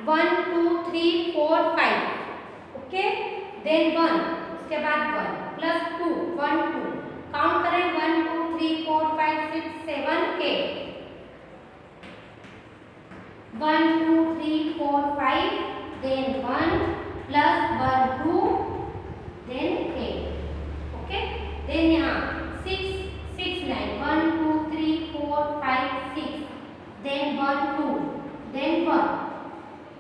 1 2 3 4 5, okay, then 1, उसके बाद 1 plus 2 1 2, count करें 1 2 3 4 5 6 7 8, 1 2 3 4 5, then 1 plus 1 2, then 8, okay, then यहाँ 6 6 लाइन 1 2 3 4 5 6, देन 1 2, देन 1,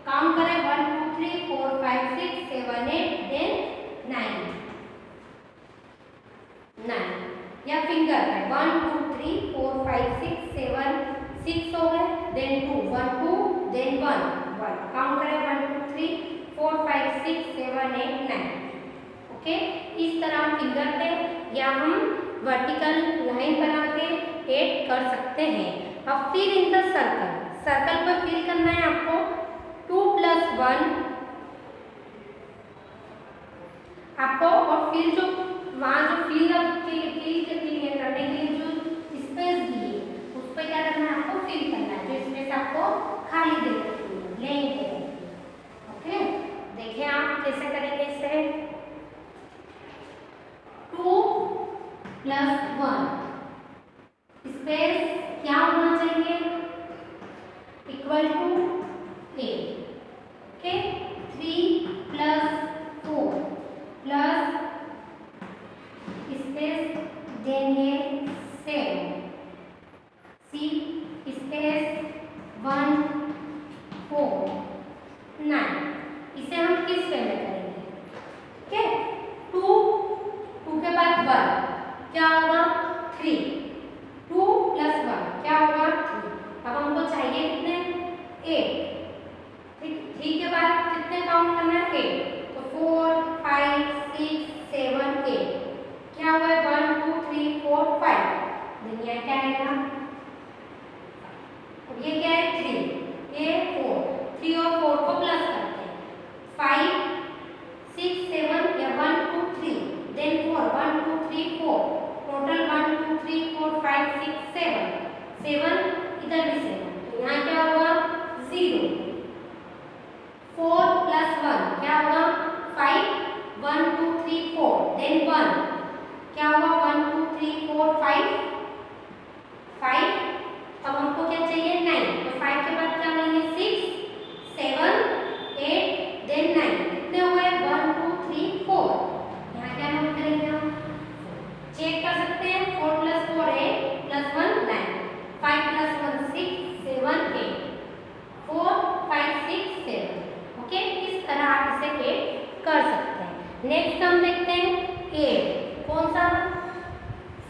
काउंट करें 1 2 3 4 5 6 7 8, देन 9 9, या फिंगर है 1 2 3 4 5 6 7 6 हो गए, देन 2 1 2, देन 1 1, काउंट करें 1 2 3 4 5 6 7 8 9, ओके। इस तरह हम फिंगर पे या हम वर्टिकल लाइन बना के ऐड कर सकते हैं। अब fill in the circle, circle पर फिल करना है आपको 2 + 1 आपको, और फिर जो वहाँ जो फिल के लिए करने के लिए जो स्पेस दी है उस पर क्या करना है, आपको फिल करना है, जो स्पेस आपको खाली दे रखी है लेंगे, ओके। देखिए आप कैसे करेंगे इसे, 2 + 1 स्पेस क्या होना चाहिए, equal to a, okay, 3 + 4 plus space देंगे 7, सी स्पेस 1 4 9, इसे हम किस वे में करेंगे, ओके, 2 2 के बाद 1 क्या होगा 3, 2 + 1 क्या होगा 3, अब हमको चाहिए कितने 8, 3 के बाद कितने काउंट करना है 8, तो 4 5 6 7 8, क्या हुआ 1 2 3 4 5, देन ये क्या आएगा, अब ये क्या है 3, ये 4, 3 और 4 को प्लस करते हैं, 5 6 7 या 1 2 3, देन 4 1 2 3 4, टोटल 1 2 3 4 5 6 7 7, इधर भी 7, तो यहाँ क्या होगा 0, 4 + 1 क्या होगा 5, 1 2 3 4, देन 1 क्या होगा 1 2 3 4 5 5, अब हमको क्या चाहिए 9, तो 5 के बाद क्या लेंगे 6 7 8, देन 9, कितने हो गए 1 2 3 4, यहाँ क्या नोट करेंगे हम, चेक कर सकते हैं 4 + 4 8 + 1 9, 5 + 1 6 7 8, 4 5 6 7, ओके। इस तरह आप इसे ऐड कर सकते हैं। नेक्स्ट हम देखते हैं ऐड, कौन सा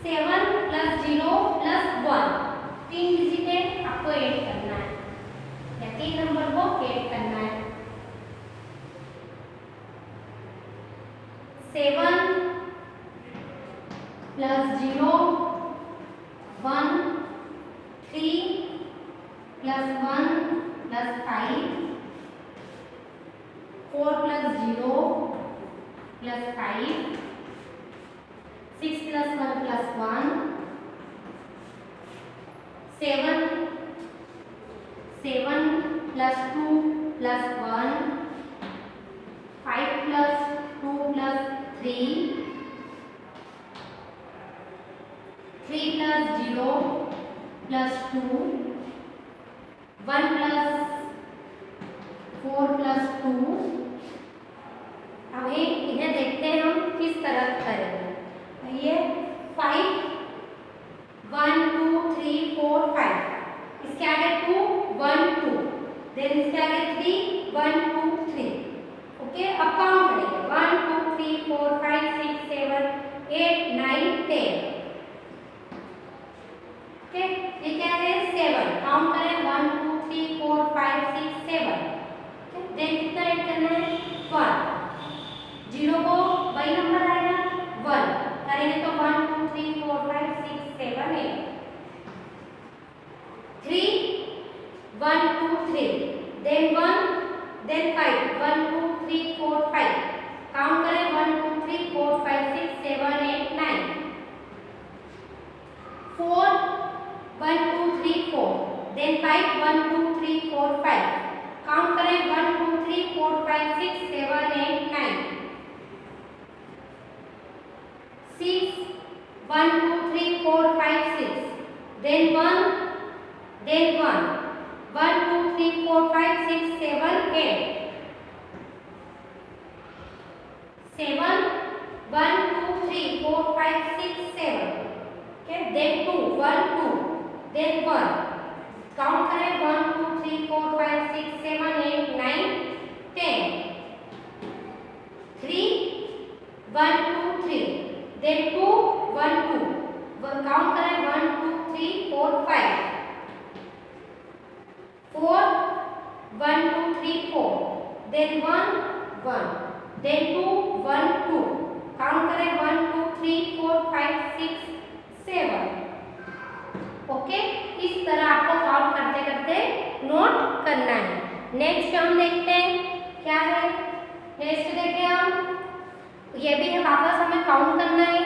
7 + 0 + 1, 3 डिजिट आपको ऐड करना है या 3 नंबर को ऐड करना है, 7 + 0 1, 3 + 1 + 5, 4 + 0 + 5, 6 + 1 + 1, 7 7 + 2 + 1, 5 + 2 + 3, 3 + 0 + 2, 1 + 4 + 2, अभी इन्हें देखते हैं हम किस तरह करेंगे, ये 5 1 2 3 4 5, इसके आगे 2 1 2, देन इसके आगे 3 1 2 3, ओके। अब काउंट करेंगे 1 2 3 4 5 6 7 8 9 10, ओके। ये क्या है 7, काउंट करें 1 2 3 4 5 6 7, देन कितना ऐड करना है 1, 0 को वही नंबर आएगा 1, करेंगे तो 1 2 3 4 5 6 7 8, 3 1 2 3, देन 1, देन 5 1 2 3 4 5, काउंट करें 1 2 3 4 5 6 7 8 9, 4 1 2 3 4, then 5 1 2 3 4 5, काउंट करें 1 2 3 4 5 6 7 8 9 6 1 2 3 4 5 6 then 1 then 1 1 2 3 4 5 6 7 8 7 1 2 3 4 5 6 7 okay then 2 1 2 then 1 count करें 1 2 3 4 5 6 7 8 9 10 3 1 2 3 then 2 1 2 काउंट करें 1 2 3 4 5 4 1 2 3 4 then 1 1 then 2 1 2 काउंट करें 1 2 3 4 5 6 7 ओके इस तरह आपको काउंट करते करते नोट करना है। नेक्स्ट हम देखते हैं क्या है। नेक्स्ट देखें हम, ये भी है वापस हमें काउंट करना है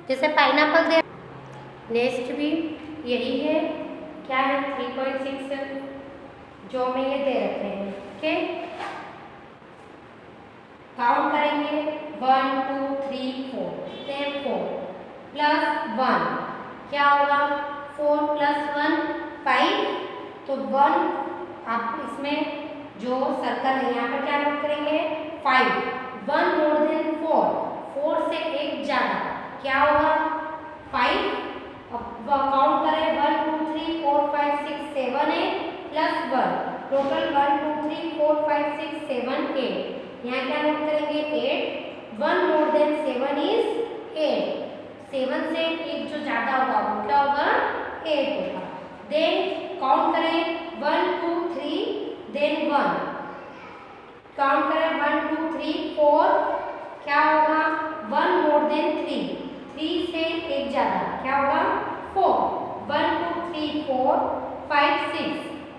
जैसे पाइनएप्पल दे। नेक्स्ट भी यही है, क्या है 3.6 जो में ये दे रखे हैं। ओके काउंट करेंगे 1 2 3 4 then 4 प्लस 1 क्या होगा 4 प्लस 1 5 तो 1 आप इसमें जो सर्कल है यहाँ पर क्या नोट करेंगे 5 1 मोर देन 4 से एक ज्यादा क्या होगा 5 अब काउंट करें 1 2 3 4 5 6 7 8 प्लस 1 टोटल 1 2 3 4 5 6 7 8 यहाँ क्या नोट करेंगे 8 1 मोर देन 7 इज 8 7 से एक जो ज्यादा होगा वो क्या होगा 8 होगा। देन काउंट करें 1 2 3 देन 1 काउंट करें 1 2 3 4 क्या होगा 1 मोर देन 3 से एक ज्यादा क्या होगा 4 1 2 3 4 5 6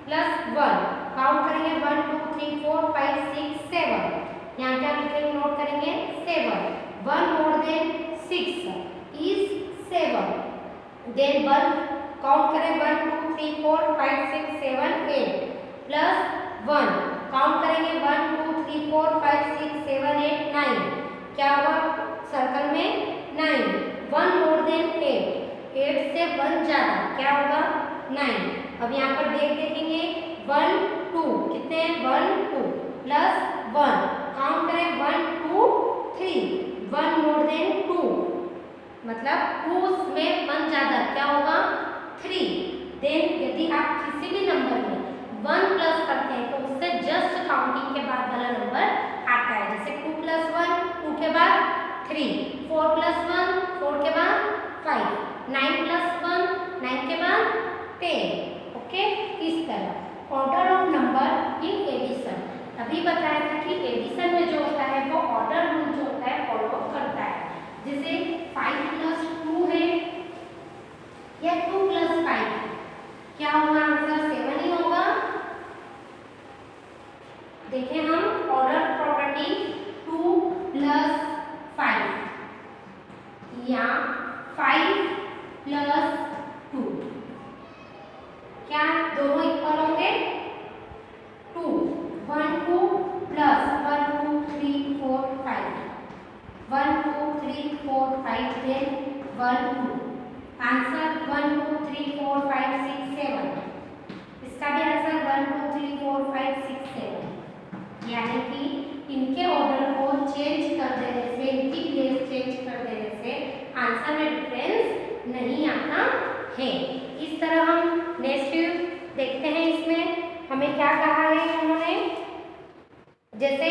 प्लस 1 काउंट करेंगे 1 2 3 4 5 6 7 यहाँ क्या लिखेंगे नोट करेंगे 7 1 more than 6 is 7 then 1 count करें 1 2 3 4 5 6 7 8 प्लस 1 काउंट करेंगे 1 2 3 4 5 6 7 8 9 क्या होगा सर्कल में 9 1 मोर देन 8 से 1 ज्यादा क्या होगा 9। अब यहाँ पर देखेंगे 1 2 कितने 1 2 प्लस 1 काउंट करें 1 2 3 1 मोर देन 2 मतलब 2 में 1 ज्यादा क्या होगा 3। देन यदि आप किसी भी नंबर में 1 प्लस करते हैं तो उससे जस्ट काउंटिंग के बाद वाला नंबर आता है। जैसे 2 प्लस 1 2 के बाद 3 4 प्लस 1 4 के बाद 5 9 प्लस 1 9 के बाद 10 ओके इस तरह order of number in addition. अभी बताया था कि एडिशन में जो होता है वो ऑर्डर रूल जो होता है फॉलो करता है। जैसे 5 प्लस 2 है या 2 प्लस 5 क्या होगा आंसर 7 ही होगा। देखिए हम ऑर्डर प्रॉपर्टी 2 प्लस 5 या 5 प्लस 2 क्या दोनों इक्वल होंगे 2 1 2 प्लस 1 2 3 4 5 1 2 3 4 5 then 1 2 आंसर 1 2 3 4 5 6 7 इसका भी आंसर 1 2 3 4 5 6 7 यानी कि इनके ऑर्डर को चेंज कर देने से इनकी प्लेस चेंज कर देने से आंसर में डिफरेंस नहीं आता है। इस तरह हम नेक्स्ट देखते हैं इसमें हमें क्या कहा है उन्होंने। जैसे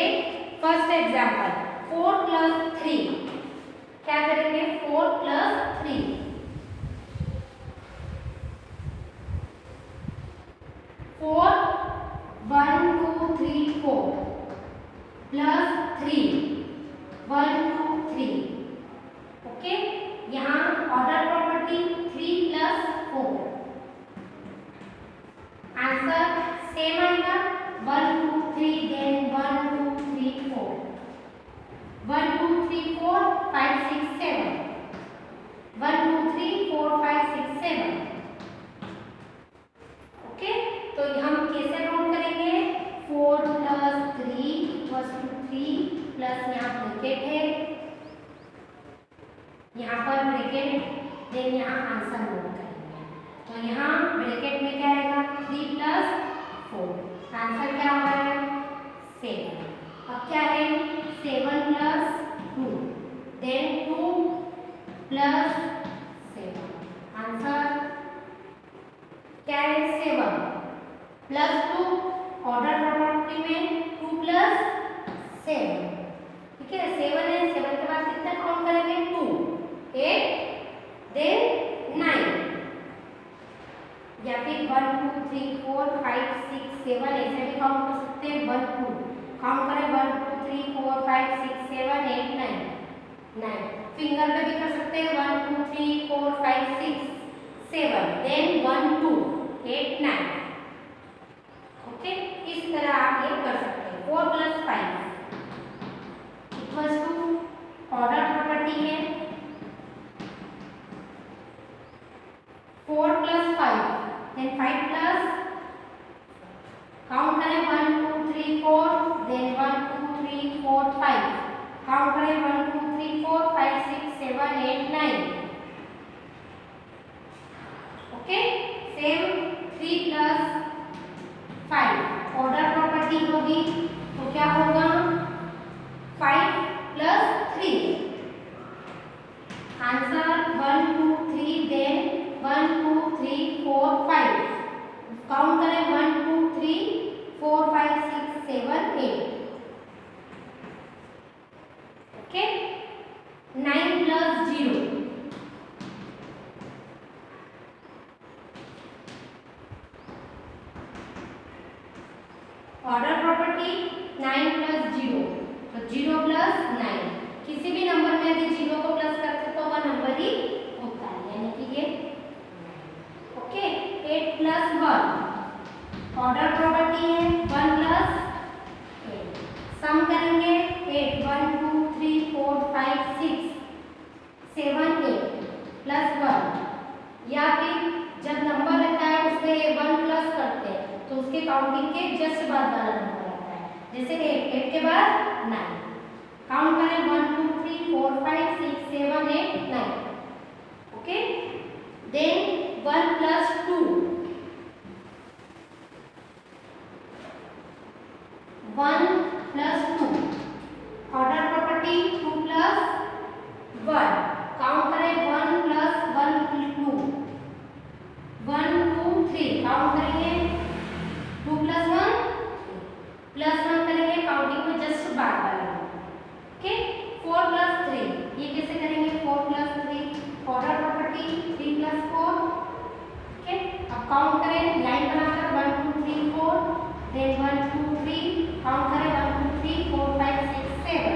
फर्स्ट एग्जांपल 4 प्लस 3 क्या करेंगे 4 प्लस 3 4 1 2 3 4 प्लस 3 1 2 3 ओके यहाँ order property 3 plus 4 answer same आएगा 1 2 3 देन 1 2 3 4 1 2 3 4 5 6 7 1 2 3 4 5 6 7 ओके तो हम कैसे नोट करेंगे 4 यहाँ ब्रैकेट है, यहाँ पर ब्रैकेट, देन यहाँ आंसर नोट करेंगे। तो यहाँ ब्रैकेट में क्या आएगा 3 + 4, आंसर क्या होगा 7। अब क्या है 7 + 2, देन 2 + 7, आंसर क्या है 7 + 2, ऑर्डर प्रॉपर्टी में 2 + 7, ठीक है 7 है, 7 के बाद कितना काउंट करेंगे 2, 8, देन 9, या फिर 1 2 3 4 5 6 7 ऐसे भी काउंट कर सकते हैं। 1 2 काउंट करें 1 2 3 4 5 6 7 8 9, 9 फिंगर पे भी कर सकते हैं 1 2 3 4 5 6 7, देन 1 2 8 9, ओके। इस तरह आप ये कर सकते हैं। 4 + 5 इक्वल्स टू ऑर्डर प्रॉपर्टी है 4 + 5, देन 5 प्लस काउंट करें 1 2 3 4, देन 1 2 3 4 5, काउंट करें 1 2 3 4 5 6 7 8 9, ओके। सेम 3 + 5 ऑर्डर प्रॉपर्टी होगी, तो क्या होगा 5 + 3, आंसर 1 2 3, देन 1 2 3 4 5, काउंट करें 1 2 3 4 5 6 7 8, ओके। 9 + 0, ऑर्डर प्रॉपर्टी 9 + 0, तो 0 + 9, किसी भी नंबर में यदि 0 को प्लस करते तो वह नंबर ही होता है, यानी कि ये ओके। 8 + 1 ऑर्डर प्रॉपर्टी है 1 + 8, सम करेंगे 8 1 2 3 4 5 6 7 8 + 1, या फिर जब नंबर रहता है उसमें 1 प्लस करते हैं तो उसके काउंटिंग के जस्ट बाद वाला नंबर आता है, जैसे 8 के बाद 9, काउंट करें 1 2 3 4 5 6 7 8 9, okay. Then 1 + 2, 1 + 2 order property 2 + 1, count करें 1 + 1 2, 1 2 3, काउंट करेंगे 2 + 1 +1 करेंगे, काउंटिंग में जस्ट बाद वाला, ओके। 4 + 3, ये कैसे करेंगे 4 + 3 ऑर्डर प्रॉपर्टी 3 + 4, ओके। अब काउंट करें लाइन बनाकर 1 2 3 4, देन 1 2 3, काउंट करें 1 2 3 4 5 6 7,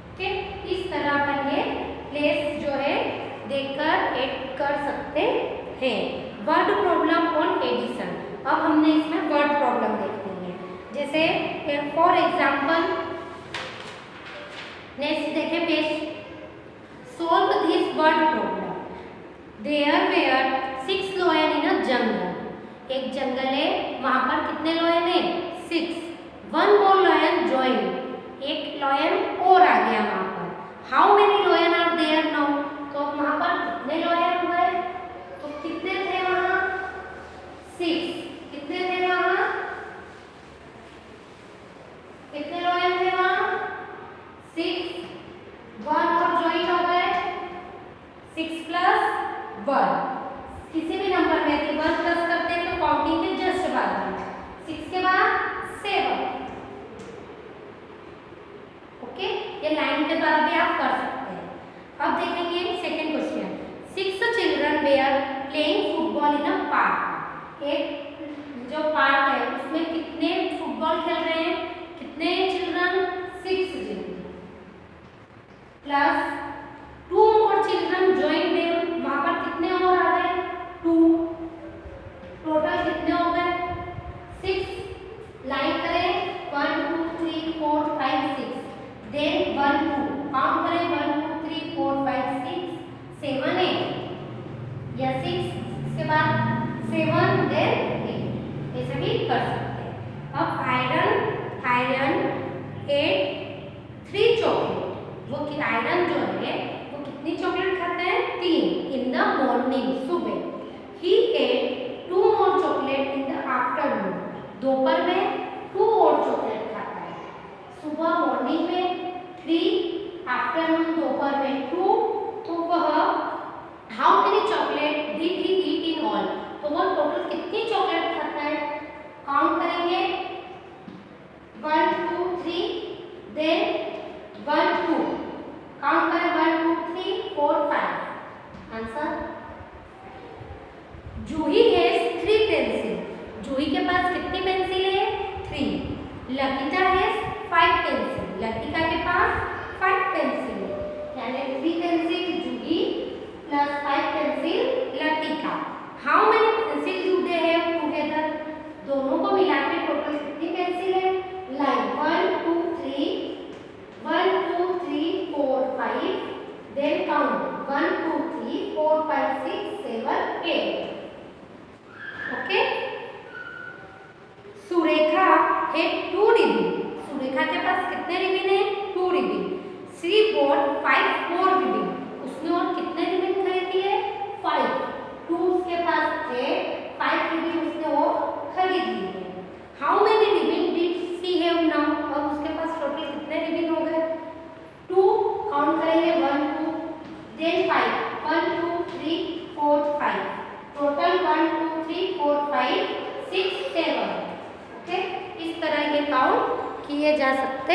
ओके। इस तरह अपन ये प्लेस जो है देखकर ऐड कर सकते हैं। वर्ड प्रॉब्लम ऑन एडिशन, अब हमने इसमें वर्ड प्रॉब्लम देखनी है, जैसे फॉर एग्जांपल नेक्स्ट देखें page, solve this word problem, there were 6 lion in a jungle, एक जंगल है वहां पर कितने लायन है 6, 1 मोर लायन जॉइन, एक लायन और आ गया वहां पर, how many lion are there now, तो वहां पर कितने लायन हुए, तो कितने थे वहां 6, कितने थे वहां, कितने लायन थे वहां 6, 1 और ज्वाइन हो गए 6 + 1, किसी भी नंबर में यदि 1 प्लस करते हैं तो काउंटिंग के जस्ट बाद 6 के बाद 7, ओके। ये लाइन के द्वारा भी आप कर सकते हैं। अब देखेंगे second question, 6 children were playing football in a park, एक जो पार्क है उसमें कितने फुटबॉल खेल रहे हैं, कितने children 6 children, plus 2 more children join them, वहां पर कितने और आ गए 2, टोटल कितने हो गए 6, लाइन करें 1 2 3 4 5 6, देन 1 2, काउंट करें 1 2 3 4 5 6 7 8, या 6 के बाद 7 देन 8, ऐसे भी कर सकते हैं। अब आयरन एट 3 चॉकलेट। वो आयरन जो है वो कितनी चॉकलेट खाता है? 3 इन द मॉर्निंग, सुबह। He ate 2 more chocolate in the afternoon, दोपहर में 2 और चॉकलेट खाता है। सुबह मॉर्निंग में 3, आफ्टरनून दोपहर में 2, तो वह how many chocolate did he eat in all, तो वह टोटल कितनी चॉकलेट खाता है? काउंट करेंगे 1 2 3, देन 1 2, काउंट करें 1 2 3 4 5। Answer Juhi has 3 pencil. Juhi के पास कितनी पेंसिल है? 3। Latika has 5 pencil. लतिका के पास 5 पेंसिल है, यानी 3 pencil Juhi plus 5 pencil Latika. How many pencil do they have together, दोनों को मिलाकर टोटल कितनी पेंसिल है? Line 1 2 3, 1 2 3 4 5, then count 1 2 3 4 5 6 7 8। Okay. Surekha है 2 रिबन। सुरेखा के पास कितने रिबन है? 2 ribbon. She bought 5 more ribbon. उसने और कितने रिबन खरीदी है? 5। 2 उसके पास थे, 5 रिबन उसने और खरीद लिए हैं। How many ribbon did she have now, और उसके पास टोटल कितने रिबन हो गए? 2, काउंट करेंगे 1 2, देन 5 1 2 3 4 5, टोटल 1 2 3 4 5 6 7। ओके, इस तरह ये काउंट किए जा सकते